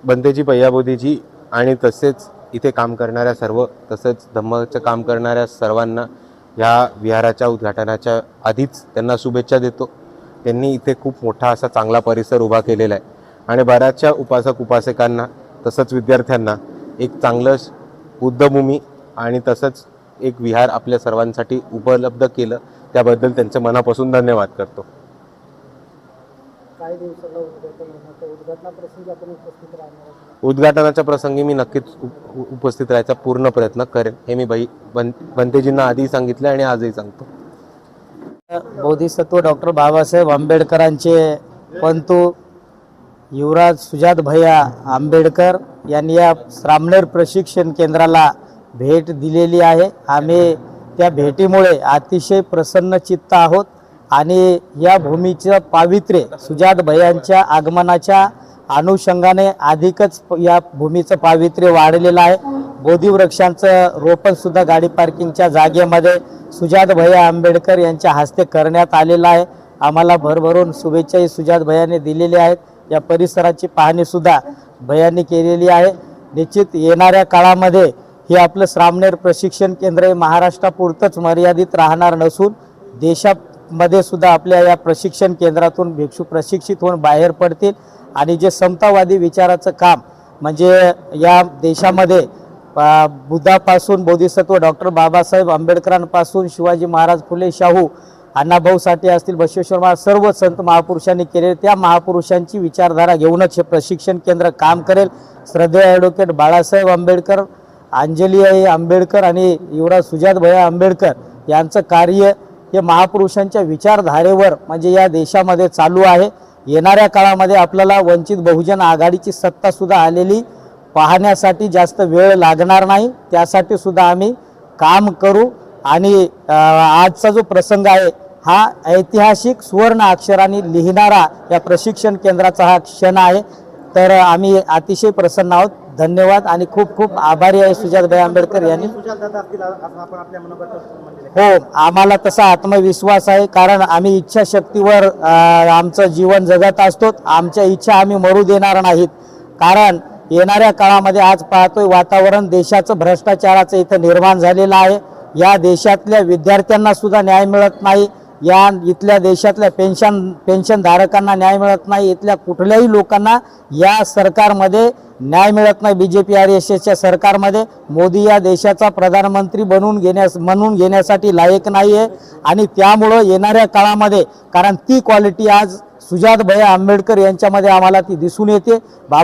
बंतेजी पय्याबोधीजी आणि तसेच इथे काम करणाऱ्या सर्व तसेच धम्मचं काम करणाऱ्या सर्वांना ह्या विहाराच्या उद्घाटनाच्या आधीच त्यांना शुभेच्छा देतो। त्यांनी इथे खूप मोठा असा चांगला परिसर उभा केलेला आहे आणि बऱ्याचशा उपासक उपासिकांना तसंच विद्यार्थ्यांना एक चांगलं बुद्धभूमी आणि तसंच एक विहार आपल्या सर्वांसाठी उपलब्ध केलं, त्याबद्दल त्यांचे मनापासून धन्यवाद करतो। काही दिवसाला उद्घाटनाप्रसंगी आपण उपस्थित राहणार आहोत। उद्घाटनाच्या प्रसंगी मी नक्कीच उपस्थित राहायचा पूर्ण प्रयत्न करेन, हे मी बंतेजींना आधी सांगितले आणि आजही सांगतो। बोधिसत्व डॉक्टर बाबासाहेब आंबेडकरांचे पंतू युवराज सुजात भैया आंबेडकर यांनी या श्रामणेर प्रशिक्षण केंद्राला भेट दिलेली आहे। आम्ही त्या भेटीमुळे अतिशय प्रसन्न चित्त आहोत आणि या भूमीचं पावित्र्य सुजात भैयांच्या आगमनाच्या अनुषंगाने अधिकच या भूमीचं पावित्र्य वाढलेलं आहे। बोधिवृक्षांचं रोपण सुद्धा गाडी पार्किंगच्या जागेमध्ये सुजात भैया आंबेडकर यांच्या हस्ते करण्यात आलेलं आहे। आम्हाला भरभरून शुभेच्छाही सुजात भैयांनी दिलेल्या आहेत। या परिसराची पाहणी सुद्धा भैयांनी केलेली आहे। निश्चित येणाऱ्या काळामध्ये हे आपलं श्रामणेर प्रशिक्षण केंद्र हे महाराष्ट्रापुरतंच मर्यादित राहणार नसून देशामध्ये सुद्धा आपल्या या प्रशिक्षण केंद्रातून भिक्षू प्रशिक्षित होऊन बाहेर पडतील आणि जे समतावादी विचाराचं काम म्हणजे या देशामध्ये बुद्धापासून बोधिसत्व डॉक्टर बाबासाहेब आंबेडकरांपासून शिवाजी महाराज फुले शाहू अण्णाभाऊ साठे असतील बसवेश्वर महाराज सर्व संत महापुरुषांनी केले त्या महापुरुषांची विचारधारा घेऊनच हे प्रशिक्षण केंद्र काम करेल। श्रद्धेय ॲडव्होकेट बाळासाहेब आंबेडकर, अंजली आई आंबेडकर आणि युवराज सुजात भैया आंबेडकर यांचं कार्य हे महापुरुषांच्या विचारधारेवर म्हणजे या देशामध्ये चालू आहे। येणाऱ्या काळामध्ये आपल्याला वंचित बहुजन आघाडीची सत्ता सुद्धा आलेली पाहण्यासाठी जास्त वेळ लागणार नाही, त्यासाठी सुद्धा आम्ही काम करू आणि आजचा जो प्रसंग आहे हा ऐतिहासिक सुवर्ण अक्षरांनी लिहिणारा या प्रशिक्षण केंद्राचा हा क्षण आहे। तर आम्ही अतिशय प्रसन्न आहोत। धन्यवाद आणि खूप खूप आभारी आहे सुजात भैया आंबेडकर यांनी। हो, आम्हाला तसा आत्मविश्वास आहे कारण आम्ही इच्छाशक्तीवर आमचं जीवन जगत असतो। आमच्या इच्छा आम्ही मरू देणार नाहीत कारण येणाऱ्या काळामध्ये आज पाहतोय वातावरण देशाचं भ्रष्टाचाराचं इथं निर्माण झालेलं आहे। या देशातल्या विद्यार्थ्यांना सुद्धा न्याय मिळत नाही, या इथल्या देशातल्या पेन्शनधारकांना न्याय मिळत नाही, इथल्या कुठल्याही लोकांना या सरकारमध्ये न्याय मिळत नाही। BJP RSSच्या सरकारमध्ये मोदी या देशाचा प्रधानमंत्री म्हणून घेण्यासाठी लायक नाही आहे आणि त्यामुळं येणाऱ्या काळामध्ये कारण ती क्वालिटी आज सुजात भैया आंबेडकर यांच्यामध्ये आम्हाला ती दिसून येते। बाबा